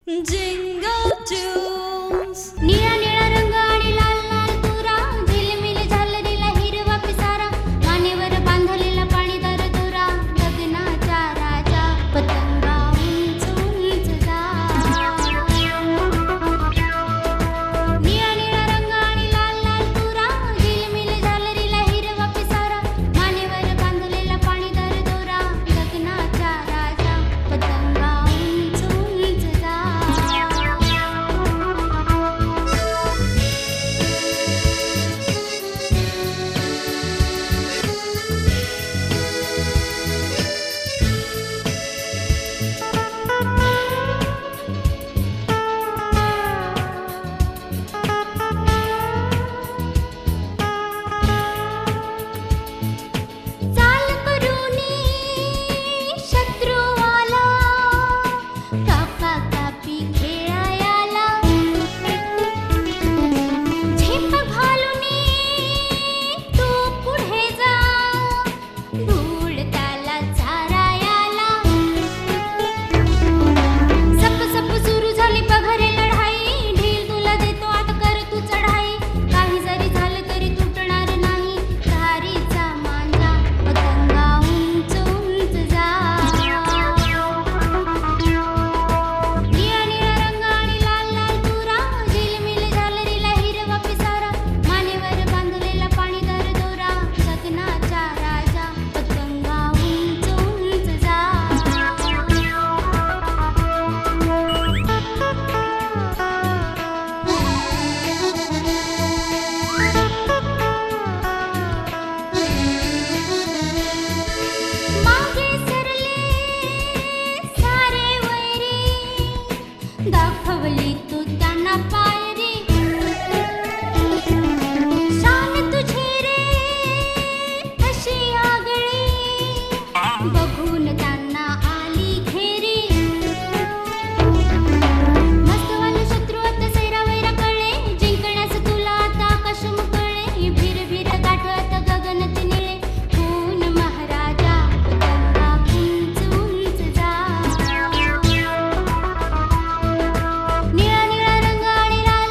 Jingle tunes. निळा निळा रंग आणि लाल लाल तुरा, झिलमिल झालरीला हिरवा पिसारा, मानेवर बांधलेला पाणीदार दोरा, गगनाचा राजा पतंगा उंच उंच जा. निळा निळा रंग आणि लाल लाल तुरा, झिलमिल झालरीला हिरवा पिसारा, मानेवर बांधलेला पाणीदार दोरा, गगनाचा राजा पतंगा उंच उंच जा. चाल करूनी शत्रुवाला, कापाकापी खेळायाला, झेप घालूनी तू पुढे जा, धूळ त्याला चारायाला. सप सप सुरू झाली पघरे लढाई, ढील तुला देतो आता कर तू चढाई, काही जरी झालं तरी तुटणार नाही, धारीचा मांजा पतंगा उंच उंच जा. निळा निळा रंग आणि लाल लाल तुरा, झिलमिल झालरीला हिरवा पिसारा, मानेवर बांधलेला पाणीदार दोरा, गगनाचा राजा पतंगा उंच उंच जा. मागे सरले सारे वैरी, दाखवली तू त्यांना पायरी, शान तुझी रे कशी आगळी, बघून त्यांना आली घेरी. मस्तवाले शत्रू आता सैरावैरा कळे, जिंकण्यास तुला आता आकाश मोकळे, भीर भीर गाठ आता गगनात निळे, खून महाराजा पतंगा उंच उंच जा. निळा निळा रंग आणि लाल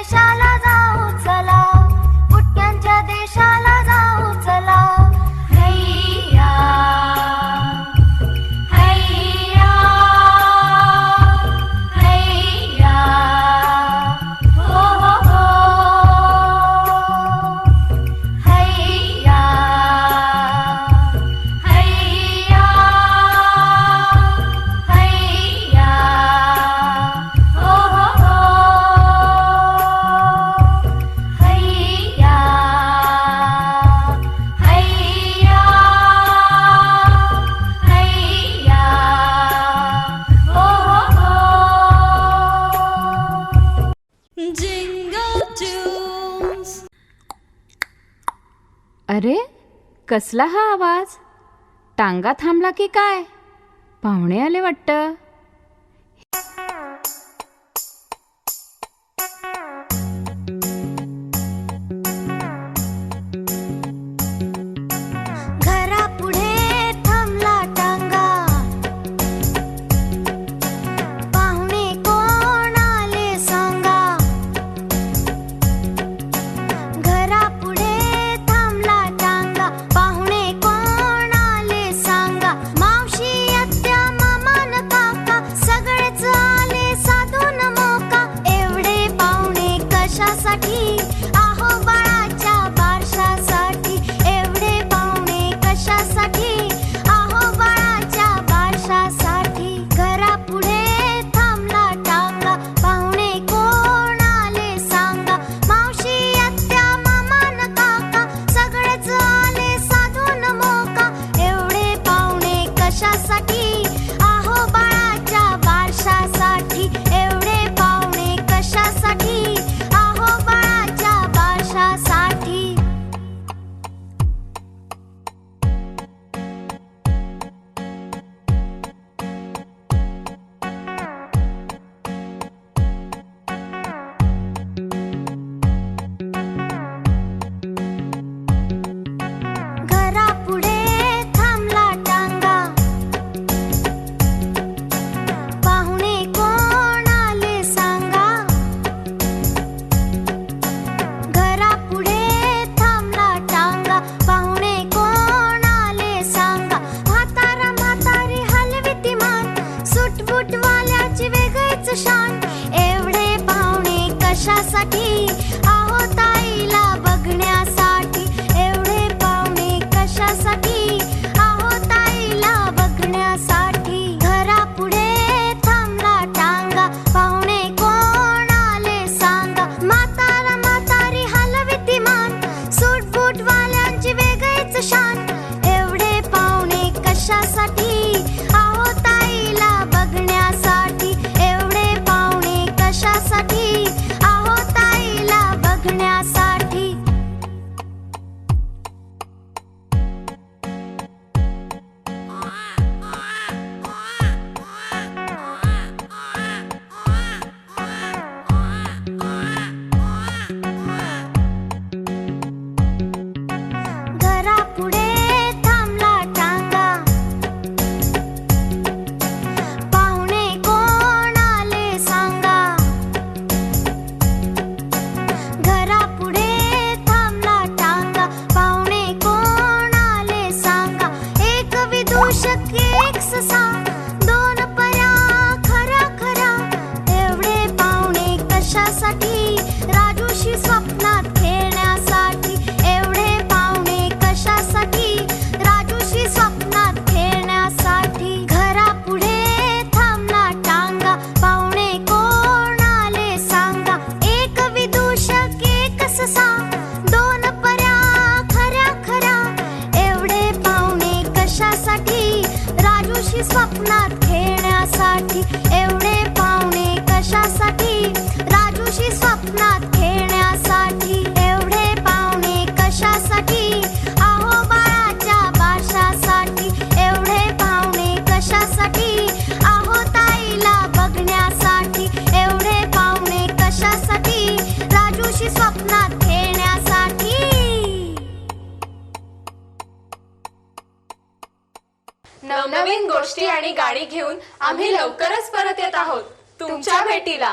देशाला जाऊ चला, बुटक्यांच्या देशाला जाऊ चला. हैया हैया हैया हो हो हो. हैया हैया हैया हो हो हो. हैया हैया हैया हो हो हो. Jingle tunes. अरे कसला हा आवाज? टांगा थांबला की काय? पाहुणे आले वाटतं. घरापुढे थांबला टांगा, पाहुणे कोण आले सांगा. घरापुढे थांबला टांगा, पाहुणे कोण आले सांगा. मावशी आत्या मामान काका सगळेच आले साधून मोका. एवढे पाहुणे कशासाठी? आहो बाळाच्या बारशासाठी. एवढे पाहुणे कशासाठी? आहो बाळाच्या बारशासाठी. घरापुढे थांबला टांगा, पाहुणे कोण आले सांगा. मावशी आत्या मामान काका सगळेच आले साधून मोका. एवढे पाहुणे कशासाठी? आहो बाळाच्या बारशासाठी. एवढे पाहुणे कशासाठी? आहो बाळाच्या बारशासाठी. घरापुढे थांबला टांगा, पाहुणे कोण आले सांगा. घरापुढे थांबला टांगा, पाहुणे कोण आले सांगा. म्हातारा म्हातारी हलविती मान, सुटबुटवाल्याची वेगळीच शान. एवढे पाहुणे कशासाठी? आहो ताईला बघण्यासाठी. एवढे पाहुणे कशासाठी? आहो ताईला बघण्यासाठी. घरापुढे थांबला टांगा, पाहुणे कोण आले सांगा. म्हातारा म्हातारी हलविती मान, सुटबुटवाल्यांची वेगळीच शान. एवढे पाहुणे कशासाठी? आहो ताईला बघण्यासाठी. एवढे पाहुणे कशासाठी? आहो ताईला बघण्यासाठी. घरापुढे थांबला टांगा, पाहुणे कोण आले सांगा. घरापुढे थांबला टांगा, पाहुणे कोण आले सांगा. एक विदूषक एक ससा, दोन पऱ्या खऱ्या खऱ्या. एवढे पाहुणे कशासाठी? राजूशी स्वप्नात खेळण्यासाठी. एवढे पाहुणे कशासाठी? राजूशी स्वप्नात खेळण्यासाठी. घरापुढे थांबला टांगा, पाहुणे कोण आले सांगा. एक विदूषक एक ससा, दोन पऱ्या खऱ्या खऱ्या. एवढे पाहुणे कशासाठी? राजूशी स्वप्नात खेळण्यासाठी. एवढे पाहुणे कशासाठी? राजूशी स्वप्नात खेळण्यासाठी. एवढे पाहुणे कशासाठी? आहो बाळाच्या बारशासाठी. एवढे पाहुणे कशासाठी? आहो ताईला बघण्यासाठी. एवढे पाहुणे कशासाठी? राजूशी स्वप्नात खेळण्यासाठी. नवनवीन गोष्टी आणि गाणी घेऊन आम्ही लवकरच परत येत आहोत तुमच्या भेटीला.